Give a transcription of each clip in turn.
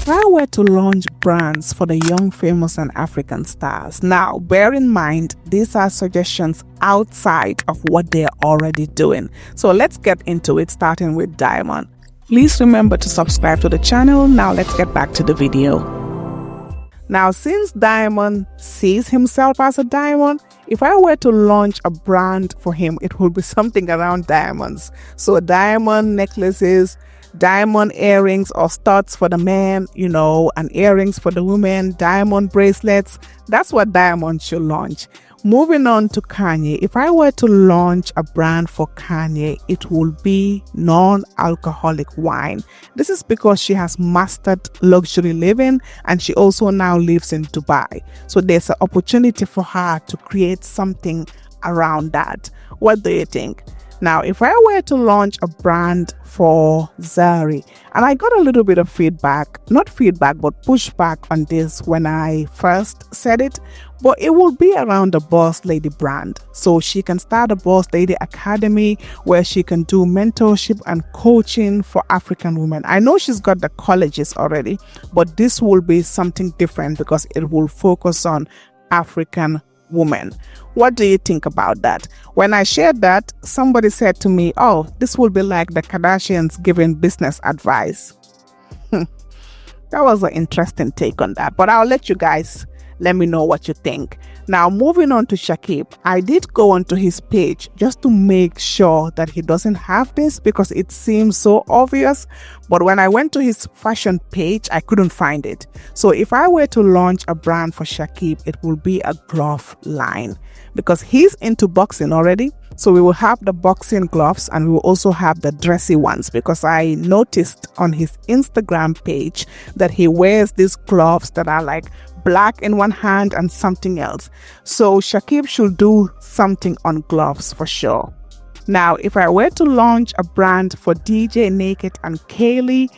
If I were to launch brands for the young, famous, and African stars, now bear in mind these are suggestions outside of what they're already doing. So let's get into it, starting with Diamond. Please remember to subscribe to the channel. Now let's get back to the video. Now, since Diamond sees himself as a diamond, if I were to launch a brand for him, it will be something around diamonds. So diamond necklaces, diamond earrings or studs for the man, and earrings for the women, diamond bracelets. That's what Diamond should launch. Moving on to Kanye, if I were to launch a brand for Kanye, it will be non-alcoholic wine. This is because she has mastered luxury living and she also now lives in Dubai. So there's an opportunity for her to create something around that. What do you think? Now, if I were to launch a brand for Zari, and I got a little bit of not feedback, but pushback on this when I first said it, but it will be around the Boss Lady brand. So she can start a Boss Lady Academy where she can do mentorship and coaching for African women. I know she's got the colleges already, but this will be something different because it will focus on African women. What do you think about that? When I shared that, somebody said to me, oh, this will be like the Kardashians giving business advice. That was an interesting take on that, but I'll let you guys let me know what you think. Now, moving on to Shakib, I did go onto his page just to make sure that he doesn't have this because it seems so obvious. But when I went to his fashion page, I couldn't find it. So if I were to launch a brand for Shakib, it will be a glove line because he's into boxing already. So we will have the boxing gloves and we will also have the dressy ones because I noticed on his Instagram page that he wears these gloves that are like black in one hand and something else. So Shakib should do something on gloves for sure. Now, if I were to launch a brand for DJ Naked and Kaleigh,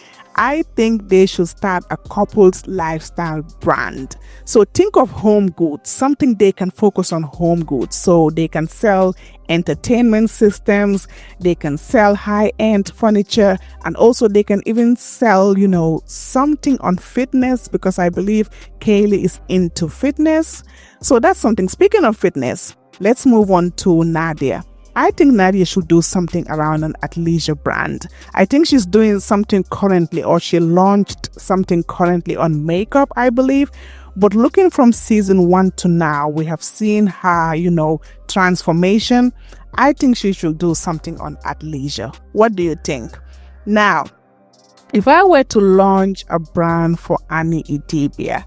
I think they should start a couple's lifestyle brand. So think of home goods, something they can focus on home goods. So they can sell entertainment systems, they can sell high-end furniture, and also they can even sell, something on fitness because I believe Kaleigh is into fitness. So that's something. Speaking of fitness, let's move on to Nadia. I think Nadia should do something around an athleisure brand. I think she's doing something currently, or she launched something currently on makeup, I believe. But looking from season 1 to now, we have seen her, transformation. I think she should do something on athleisure. What do you think? Now, if I were to launch a brand for Annie Idibia,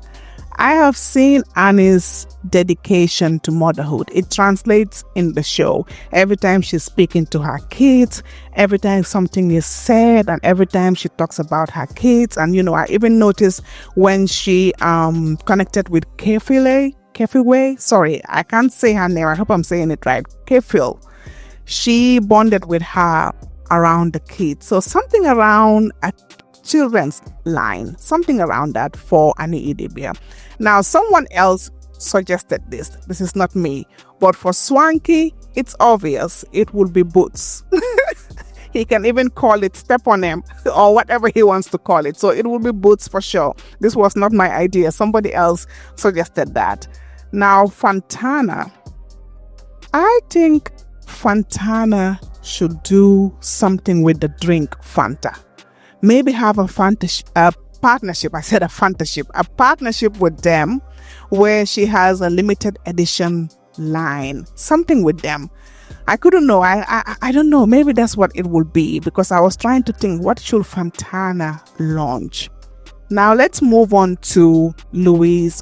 I have seen Annie's dedication to motherhood. It translates in the show. Every time she's speaking to her kids, every time something is said, and every time she talks about her kids. And, I even noticed when she connected with Kefilwe. Sorry, I can't say her name. I hope I'm saying it right. Kefilwe. She bonded with her around the kids. So something around a children's line, something around that for Annie Idibia. Now, someone else suggested this. This is not me, but for Swanky, it's obvious. It will be boots. He can even call it step on him or whatever he wants to call it. So it will be boots for sure. This was not my idea. Somebody else suggested that. Now, Fantana. I think Fantana should do something with the drink Fanta. Maybe have a partnership. I said a fantasy. A partnership with them where she has a limited edition line. Something with them. I couldn't know. I don't know. Maybe that's what it will be because I was trying to think, what should Fantana launch? Now let's move on to Louise.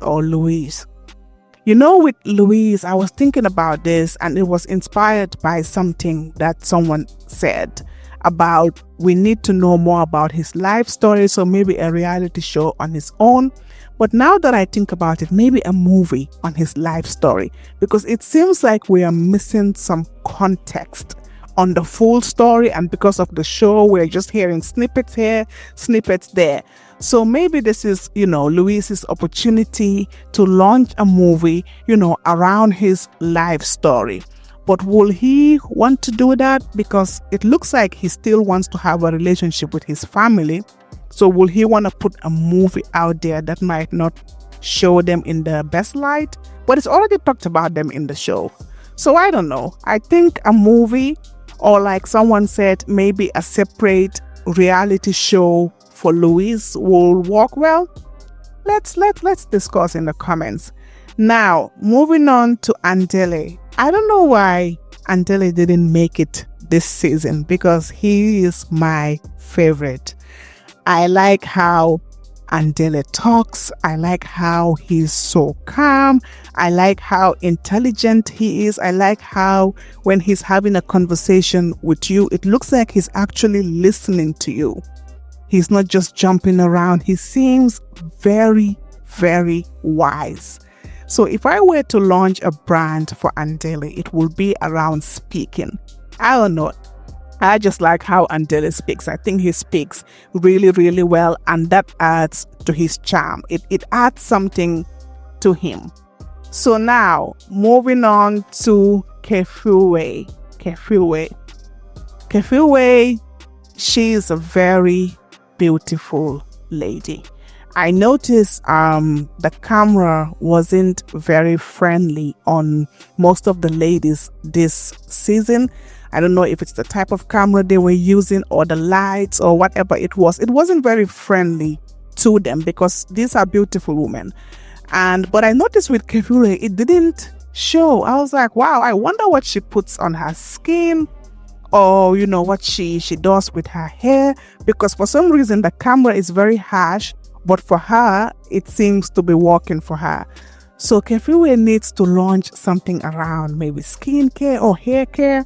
With Louise, I was thinking about this and it was inspired by something that someone said about we need to know more about his life story, so maybe a reality show on his own. But now that I think about it, maybe a movie on his life story, because it seems like we are missing some context on the full story, and because of the show we're just hearing snippets here, snippets there. So maybe this is, Louise's opportunity to launch a movie, around his life story. But will he want to do that? Because it looks like he still wants to have a relationship with his family. So will he want to put a movie out there that might not show them in the best light? But it's already talked about them in the show. So I don't know. I think a movie, or like someone said, maybe a separate reality show for Louis will work well. Let's discuss in the comments. Now, moving on to Andile. I don't know why Andile didn't make it this season, because he is my favorite. I like how Andile talks. I like how he's so calm. I like how intelligent he is. I like how when he's having a conversation with you, it looks like he's actually listening to you. He's not just jumping around. He seems very, very wise. So if I were to launch a brand for Andile, it will be around speaking. I don't know. I just like how Andile speaks. I think he speaks really, really well, and that adds to his charm. It adds something to him. So now, moving on to Kefilwe. Kefilwe, she is a very beautiful lady. I noticed the camera wasn't very friendly on most of the ladies this season. I don't know if it's the type of camera they were using or the lights or whatever it was. It wasn't very friendly to them, because these are beautiful women. But I noticed with Kefilwe, it didn't show. I was like, wow, I wonder what she puts on her skin, or what she does with her hair, because for some reason the camera is very harsh, but for her it seems to be working for her. So Kefilwe needs to launch something around maybe skincare or hair care.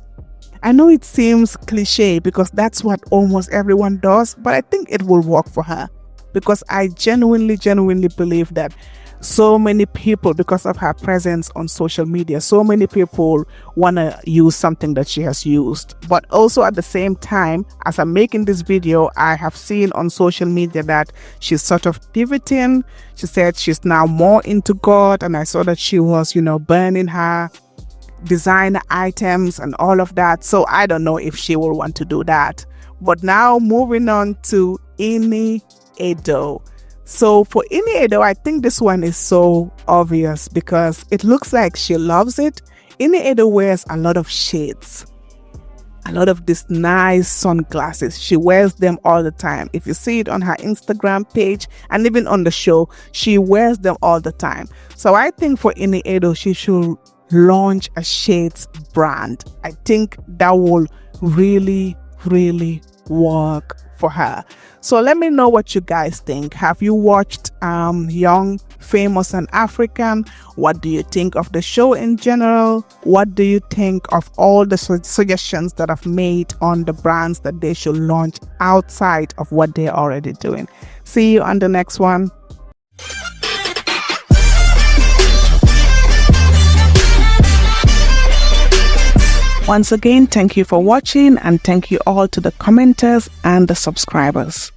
I know it seems cliche because that's what almost everyone does, but I think it will work for her, because I genuinely believe that so many people, because of her presence on social media, so many people want to use something that she has used. But also at the same time, as I'm making this video, I have seen on social media that she's sort of pivoting. She said she's now more into God, and I saw that she was, burning her designer items and all of that. So I don't know if she will want to do that. But now moving on to Ini Edo. So for Ini Edo, I think this one is so obvious because it looks like she loves it. Ini Edo wears a lot of shades, a lot of these nice sunglasses. She wears them all the time. If you see it on her Instagram page and even on the show, she wears them all the time. So I think for Ini Edo, she should launch a shades brand. I think that will really work for her. So let me know what you guys think. Have you watched Young, Famous and African? What do you think of the show in general? What do you think of all the suggestions that I've made on the brands that they should launch outside of what they're already doing? See you on the next one. Once again, thank you for watching, and thank you all to the commenters and the subscribers.